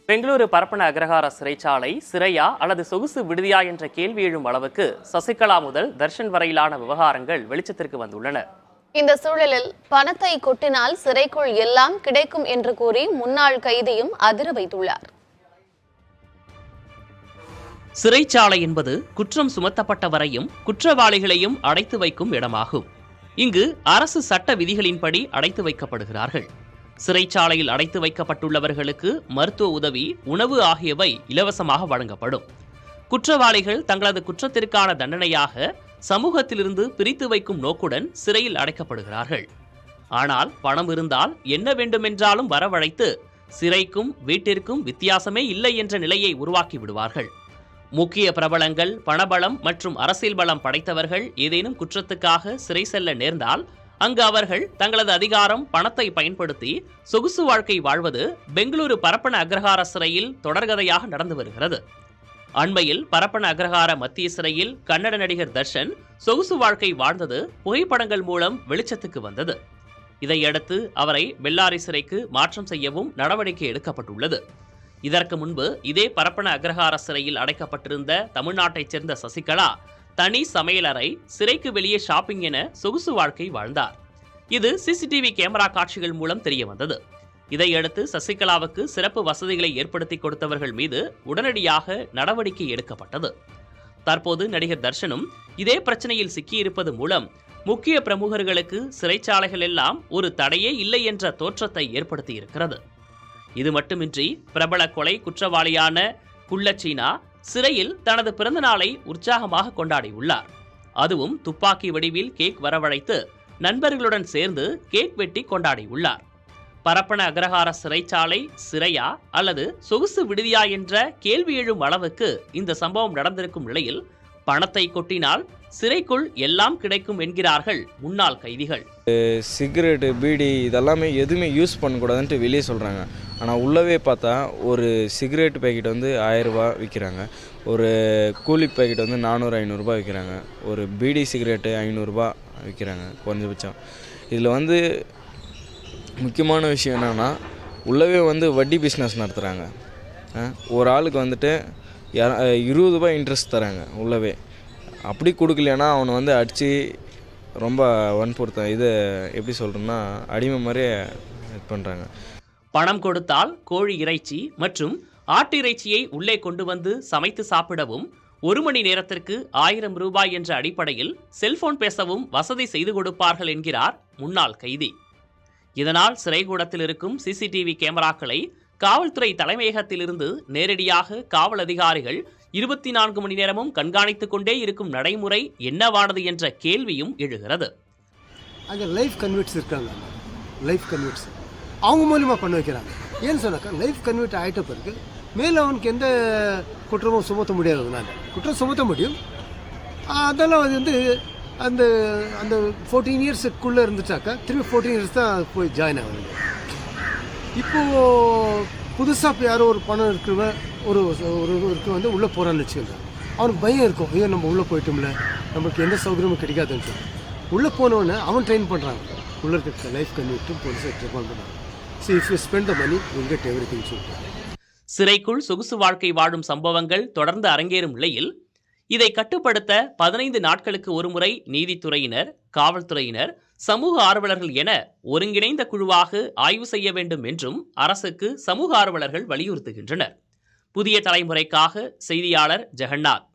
பெங்களூரு பரப்பன அக்ரஹார சிறைச்சாலை சிறையா அல்லது சொகுசு விடுதியா என்ற கேள்வி எழும் அளவுக்கு சசிகலா முதல் தர்ஷன் வரையிலான விவகாரங்கள் வெளிச்சத்திற்கு வந்துள்ளன. இந்த சூழலில் பணத்தை கொட்டினால் சிறைக்குள் எல்லாம் கிடைக்கும் என்று கூறி முன்னாள் கைதியும் அதிர வைத்துள்ளார். சிறைச்சாலை என்பது குற்றம் சுமத்தப்பட்டவரையும் குற்றவாளிகளையும் அடைத்து வைக்கும் இடமாகும். இங்கு அரசு சட்ட விதிகளின்படி அடைத்து வைக்கப்படுகிறார்கள். சிறைச்சாலையில் அடைத்து வைக்கப்பட்டுள்ளவர்களுக்கு மருத்துவ உதவி, உணவு ஆகியவை இலவசமாக வழங்கப்படும். குற்றவாளிகள் தங்களது குற்றத்திற்கான தண்டனையாக சமூகத்திலிருந்து பிரித்து வைக்கும் நோக்குடன் சிறையில் அடைக்கப்படுகிறார்கள். ஆனால் பணம் இருந்தால் என்ன வேண்டுமென்றாலும் வரவழைத்து சிறைக்கும் வீட்டிற்கும் வித்தியாசமே இல்லை என்ற நிலையை உருவாக்கி விடுவார்கள். முக்கிய பிரபலங்கள், பணபலம் மற்றும் அரசியல் பலம் படைத்தவர்கள் ஏதேனும் குற்றத்துக்காக சிறை செல்ல நேர்ந்தால் அங்கு அவர்கள் தங்களது அதிகாரம், பணத்தை பயன்படுத்தி சொகுசு வாழ்க்கை வாழ்வது பெங்களூரு பரப்பன அக்ரஹார சிறையில் தொடர்கதையாக நடந்து வருகிறது. அண்மையில் பரப்பன அக்ரஹார மத்திய சிறையில் கன்னட நடிகர் தர்ஷன் சொகுசு வாழ்க்கை வாழ்ந்தது புகைப்படங்கள் மூலம் வெளிச்சத்துக்கு வந்தது. இதையடுத்து அவரை பெல்லாரி சிறைக்கு மாற்றம் செய்யவும் நடவடிக்கை எடுக்கப்பட்டுள்ளது. இதற்கு முன்பு இதே பரப்பன அக்ரஹார சிறையில் அடைக்கப்பட்டிருந்த தமிழ்நாட்டைச் சேர்ந்த சசிகலா தனி சமையலறை, சிறைக்கு வெளியே ஷாப்பிங் என சொகுசு வாழ்க்கை வாழ்ந்தார். இது சிசிடிவி கேமரா காட்சிகள் மூலம் தெரிய வந்தது. இதையடுத்து சசிகலாவுக்கு சிறப்பு வசதிகளை ஏற்படுத்தி கொடுத்தவர்கள் மீது உடனடியாக நடவடிக்கை எடுக்கப்பட்டது. தற்போது நடிகர் தர்ஷனும் இதே பிரச்சனையில் சிக்கியிருப்பது மூலம் முக்கிய பிரமுகர்களுக்கு சிறைச்சாலைகள் எல்லாம் ஒரு தடையே இல்லை என்ற தோற்றத்தை ஏற்படுத்தியிருக்கிறது. இது மட்டுமின்றி பிரபல கொலை குற்றவாளியான குள்ளச்சீனா சிறையில் தனது பிறந்த நாளை உற்சாகமாக கொண்டாடியுள்ளார். அதுவும் துப்பாக்கி வடிவில் கேக் வரவழைத்து நண்பர்களுடன் சேர்ந்து கேக் வெட்டி கொண்டாடியுள்ளார். பரப்பன அக்ரஹார சிறைச்சாலை சிறையா அல்லது சொகுசு விடுதியா என்ற கேள்வி எழும் அளவுக்கு இந்த சம்பவம் நடந்திருக்கும் நிலையில் பணத்தை கொட்டினால் சிறைக்குள் எல்லாம் கிடைக்கும் என்கிறார்கள் முன்னாள் கைதிகள். சிகரெட்டு, பீடி இதெல்லாமே எதுவுமே யூஸ் பண்ணக்கூடாதுன்ட்டு வெளியே சொல்கிறாங்க. ஆனால் உள்ளவே பார்த்தா ஒரு சிகரெட் பேக்கெட் வந்து 1000 ரூபா விற்கிறாங்க, ஒரு கூலி பேக்கெட் வந்து 400-500 ரூபா விற்கிறாங்க, ஒரு பீடி சிகரெட்டு 500 ரூபா விற்கிறாங்க குறைஞ்சபட்சம். இதில் வந்து முக்கியமான விஷயம் என்னென்னா உள்ளவே வந்து வட்டி பிஸ்னஸ் நடத்துகிறாங்க. ஒரு ஆளுக்கு வந்துட்டு 20 ரூபா இன்ட்ரெஸ்ட் தராங்க உள்ளவே. அப்படி கொடுக்கலைன்னா அவனை வந்து அடித்து ரொம்ப வன்புறுத்த இது எப்படி சொல்கிறேன்னா அடிமை மாதிரியே இது பண்ணுறாங்க. பணம் கொடுத்தால் கோழி இறைச்சி மற்றும் ஆட்டு இறைச்சியை உள்ளே கொண்டு வந்து சமைத்து சாப்பிடவும் 1 மணி நேரத்திற்கு 1000 ரூபாய் என்ற அடிப்படையில் செல்போன் பேசவும் வசதி செய்து கொடுப்பார்கள் என்கிறார் முன்னாள் கைதி. இதனால் சிறைக்கூடத்தில் இருக்கும் சிசிடிவி கேமராக்களை காவல்துறை தலைமையகத்திலிருந்து நேரடியாக காவல் அதிகாரிகள் 24 மணி நேரமும் கண்காணித்துக் கொண்டே இருக்கும் நடைமுறை என்னவானது என்ற கேள்வியும் எழுகிறது. அங்கே லைஃப் கன்வெர்ட்ஸ் இருக்காங்க, லைஃப் கன்வெர்ட்ஸ் அவங்க மூலியமாக பண்ண வைக்கிறாங்க. ஏன்னு சொன்னாக்கா லைஃப் கன்வெர்ட் ஆகிட்ட பிறகு மேலே அவனுக்கு எந்த குற்றமும் சுமத்த முடியாததுனால குற்றம் சுமத்த முடியும். அதெல்லாம் அது வந்து அந்த அந்த 14 இயர்ஸுக்குள்ளே இருந்துட்டாக்கா திரும்பி 14 இயர்ஸ் தான் போய் ஜாயின் ஆகுது. இப்போது புதுசாக இப்போ யாரோ ஒரு பணம் இருக்கிறவன் ஒருக்கு வந்து உள்ளே போகிறான்னு வச்சுக்கோங்க, அவனுக்கு பயம் இருக்கும். ஐயோ நம்ம உள்ளே போயிட்டோம்ல, நம்மளுக்கு எந்த சௌகரியமும் கிடைக்காதுன்னு சொல்லி உள்ளே போனவொடனே அவன் ட்ரெயின் பண்ணுறாங்க. உள்ளே இருக்க லைஃப் கன்வெர்ட்டும் போலீஸை ட்ரெயின் பண்ணுறாங்க. So if you spend the money you get everything சொல்லிட்டு. சிறைக்குள் சொகுசு வாழ்க்கை வாழும் சம்பவங்கள் தொடர்ந்து அரங்கேறும் நிலையில் இதை கட்டுப்படுத்த 15 நாட்களுக்கு ஒருமுறை நீதித்துறையினர், காவல்துறையினர், சமூக ஆர்வலர்கள் என ஒருங்கிணைந்த குழுவாக ஆய்வு செய்ய வேண்டும் என்றும் அரசுக்கு சமூக ஆர்வலர்கள் வலியுறுத்துகின்றனர். புதிய தலைமுறைக்காக செய்தியாளர் ஜெகநாத்.